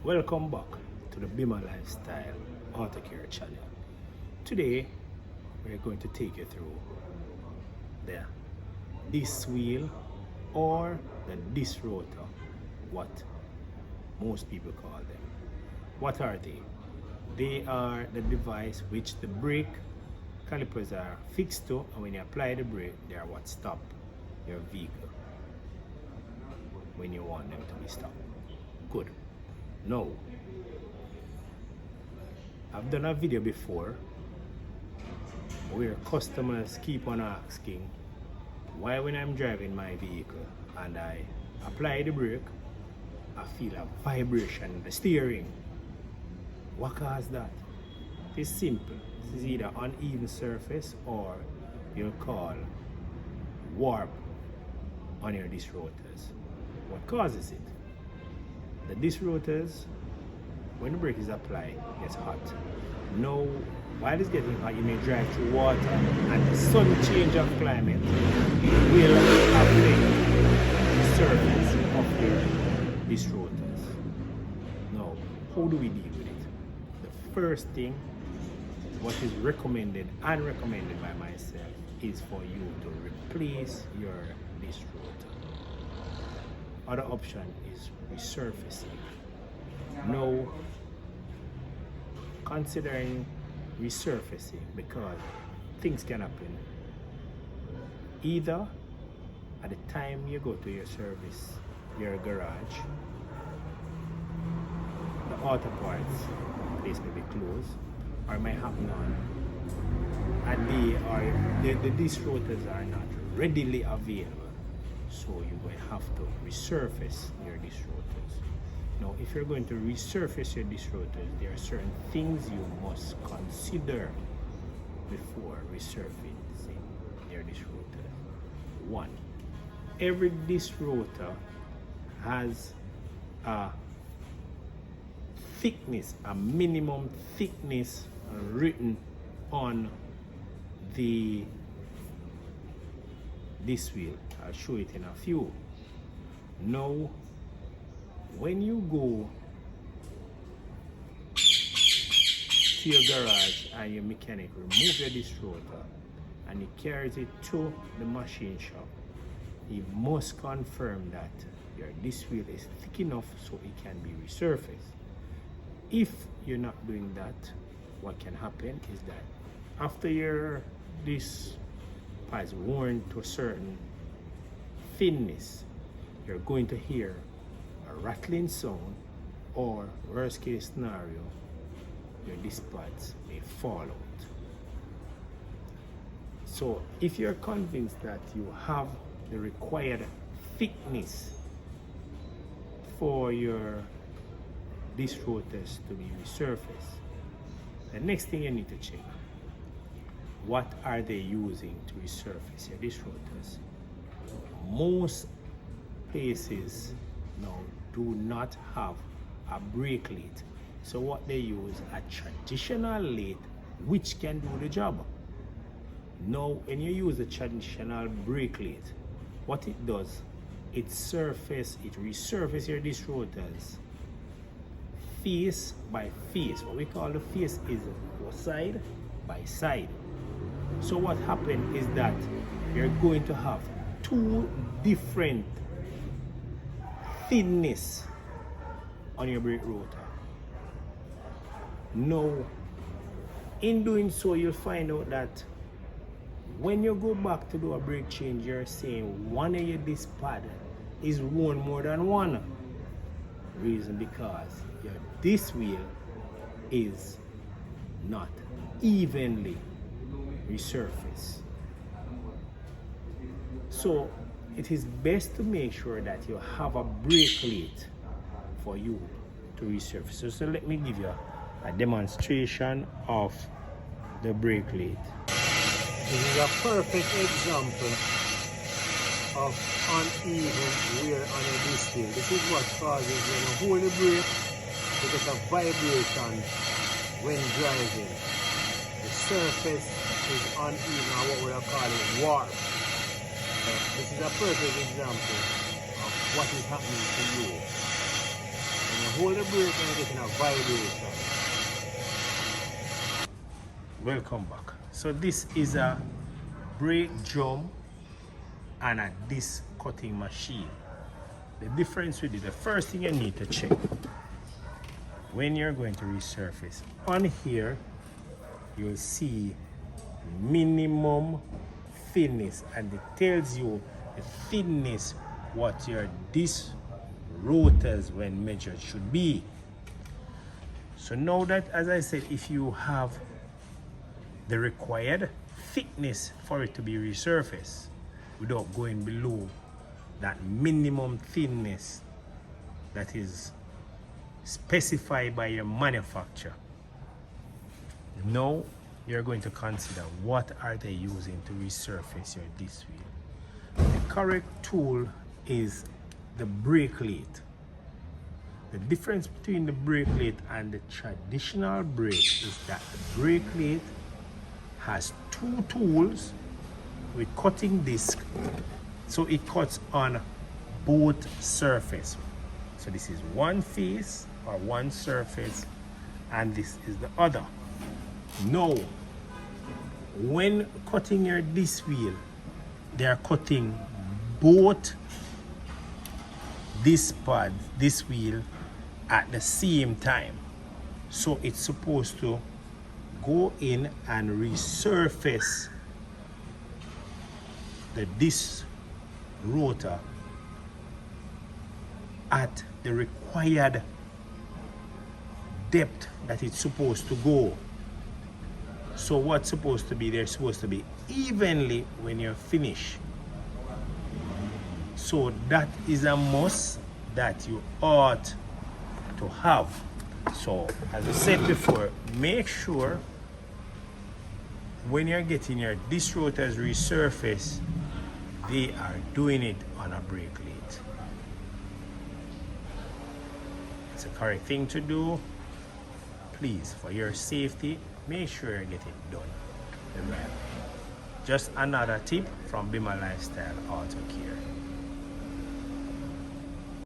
Welcome back to the Bimmer Lifestyle Auto Care channel. Today we're going to take you through the disc wheel or the disc rotor, what most people call them. What are they? They are the device which the brake calipers are fixed to, and when you apply the brake, they are what stop your vehicle when you want them to be stopped. Good. Now, I've done a video before where customers keep on asking why when I'm driving my vehicle and I apply the brake, I feel a vibration in the steering. What caused that? It's simple. This is either uneven surface or you'll call warp on your disc rotors. What causes it? The disc rotors, when the brake is applied, gets hot. Now, while it's getting hot, you may drive through water, and the sudden change of climate will affect the surface of your disc rotors. Now, how do we deal with it? The first thing, what is recommended and recommended by myself, is for you to replace your disc rotor. Other option is resurfacing. Now, considering resurfacing, because things can happen. Either at the time you go to your service, your garage, the auto parts place may be closed, or it might happen on a day, or the disc rotors are not readily available. So you're going to have to resurface your disc rotors. Now, if you're going to resurface your disc rotors, there are certain things you must consider before resurfacing your disc rotors. One, every disc rotor has a thickness, a minimum thickness written on the disc wheel. I'll show it in a few. Now, when you go to your garage and your mechanic remove your disc rotor and he carries it to the machine shop, he must confirm that your disc wheel is thick enough so it can be resurfaced. If you're not doing that, what can happen is that after your disc has worn to a certain thinness, you're going to hear a rattling sound, or worst case scenario, your disc pads may fall out. So if you're convinced that you have the required thickness for your disc rotors to be resurfaced, the next thing you need to check, what are they using to resurface your disc rotors? Most places now do not have a brake lathe. So what they use, a traditional lathe which can do the job. Now when you use a traditional brake lathe, what it does, it resurfaces your disc rotors face by face. What we call the face is side by side. So what happened is that you're going to have two different thinness on your brake rotor. Now, in doing so, you'll find out that when you go back to do a brake change, you're saying one of your disc pad is worn more than one. Reason because your disc wheel is not evenly resurfaced. So it is best to make sure that you have a brake lathe for you to resurface. So let me give you a demonstration of the brake lathe. This is a perfect example of uneven wear on a disc wheel. This is what causes when you hold the brake, you get a vibration when driving. The surface is uneven, or what we are calling warp. This is a perfect example of what is happening to you when you hold the brake and you're getting a vibration. Welcome back. So this is a brake drum and a disc cutting machine. The difference with it, the first thing you need to check when you're going to resurface, on here you'll see minimum thinness, and it tells you the thinness what your disc rotors when measured should be. So now that, as I said, if you have the required thickness for it to be resurfaced without going below that minimum thinness that is specified by your manufacturer, now you're going to consider what are they using to resurface your disc wheel. The correct tool is the brake lathe. The difference between the brake lathe and the traditional brake is that the brake lathe has two tools with cutting disc, so it cuts on both surface. So this is one face or one surface, and this is the other. Now, when cutting your disc wheel, they are cutting both disc pads, this wheel, at the same time. So it's supposed to go in and resurface the disc rotor at the required depth that it's supposed to go. So what's supposed to be, they're supposed to be evenly when you're finished. So that is a must that you ought to have. So as I said before, make sure when you're getting your disc rotors resurfaced, they are doing it on a brake lathe. It's the correct thing to do. Please, for your safety, make sure you get it done the right way. Just another tip from Bimmer Lifestyle Auto Care.